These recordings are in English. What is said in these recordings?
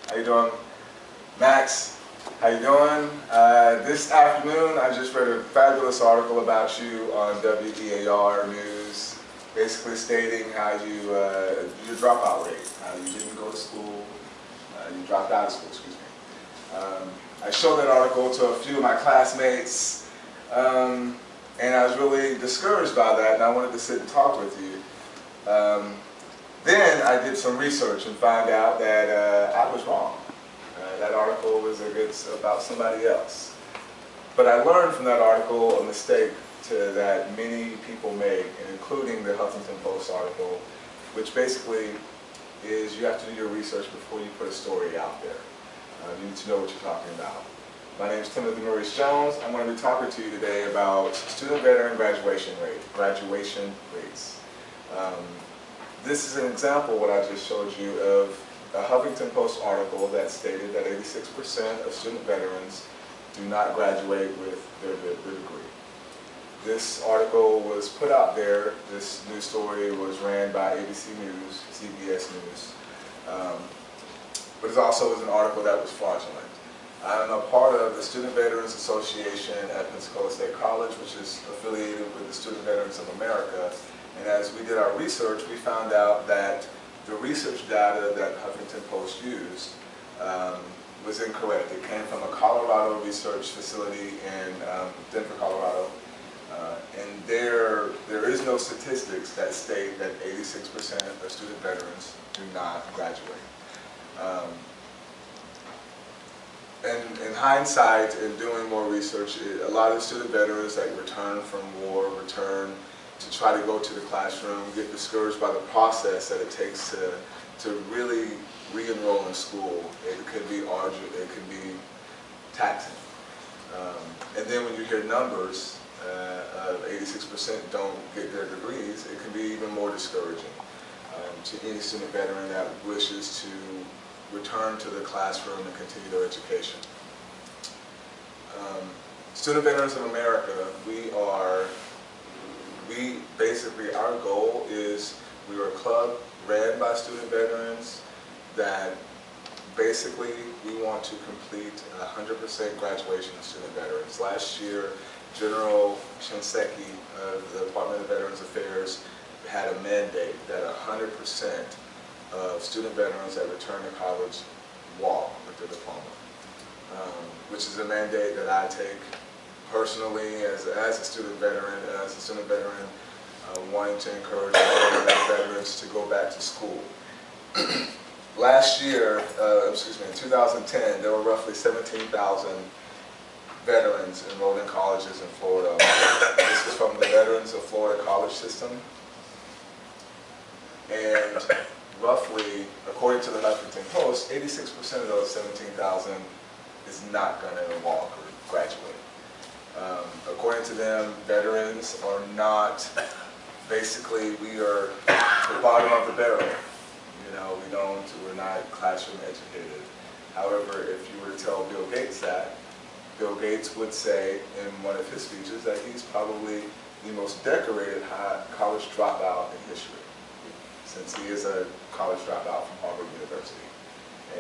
How you doing? Max, how you doing? This afternoon I just read a fabulous article about you on WEAR News, basically stating how your dropout rate, how you didn't go to school, you dropped out of school, excuse me. I showed that article to a few of my classmates, and I was really discouraged by that, and I wanted to sit and talk with you. Then I did some research and found out that I was wrong. That article was about somebody else. But I learned from that article a mistake that many people make, including the Huffington Post article, which basically is you have to do your research before you put a story out there. You need to know what you're talking about. My name is Timothy Maurice Jones. I'm going to be talking to you today about student veteran graduation rates. This is an example, what I just showed you, of a Huffington Post article that stated that 86% of student veterans do not graduate with their degree. This article was put out there. This news story was ran by ABC News, CBS News, but it also was an article that was fraudulent. I'm a part of the Student Veterans Association at Pensacola State College, which is affiliated with the Student Veterans of America. And as we did our research, we found out that the research data that Huffington Post used was incorrect. It came from a Colorado research facility in Denver, Colorado. And there is no statistics that state that 86% of student veterans do not graduate. And in hindsight, in doing more research, a lot of student veterans that return from war, return to try to go to the classroom, get discouraged by the process that it takes to really re-enroll in school. It could be arduous, it could be taxing. And then when you hear numbers of 86% don't get their degrees, it can be even more discouraging to any student veteran that wishes to return to the classroom and continue their education. Student Veterans of America, basically our goal is we're a club ran by student veterans that basically we want to complete 100% graduation of student veterans. Last year, General Shinseki of the Department of Veterans Affairs had a mandate that 100% of student veterans that return to college walk with their diploma, which is a mandate that I take personally as a student veteran, wanting to encourage veterans to go back to school. Last year, in 2010, there were roughly 17,000 veterans enrolled in colleges in Florida. This is from the Veterans of Florida College System. And roughly, according to the Huffington Post, 86% of those 17,000 is not going to walk or graduate. According to them, veterans are not, basically we are the bottom of the barrel. You know, we're not classroom educated. However, if you were to tell Bill Gates that, Bill Gates would say in one of his speeches that he's probably the most decorated college dropout in history, since he is a college dropout from Harvard University.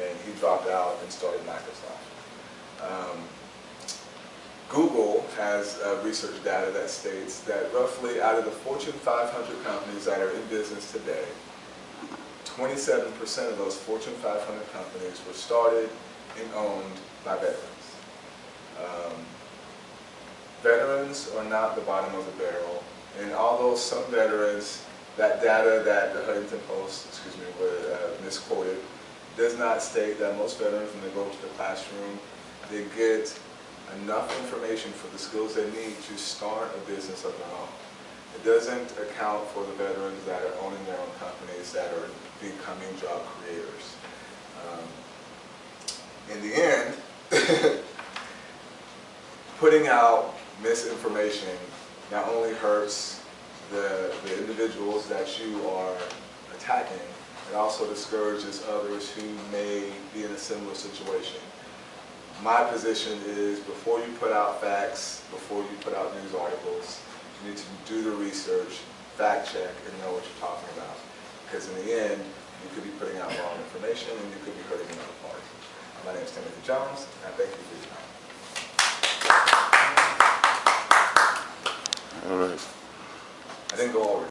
And he dropped out and started Microsoft. Google has research data that states that roughly out of the Fortune 500 companies that are in business today, 27% of those Fortune 500 companies were started and owned by veterans. Veterans are not the bottom of the barrel, and although some veterans, that data that the Huffington Post, misquoted, does not state that most veterans, when they go to the classroom, they get enough information for the skills they need to start a business of their own. It doesn't account for the veterans that are owning their own companies, that are becoming job creators. In the end, putting out misinformation not only hurts the individuals that you are attacking, it also discourages others who may be in a similar situation. My position is, before you put out facts, before you put out news articles, you need to do the research, fact check, and know what you're talking about. Because in the end, you could be putting out wrong information and you could be hurting another party. Jones, and I thank you for your time. All right. I didn't go over.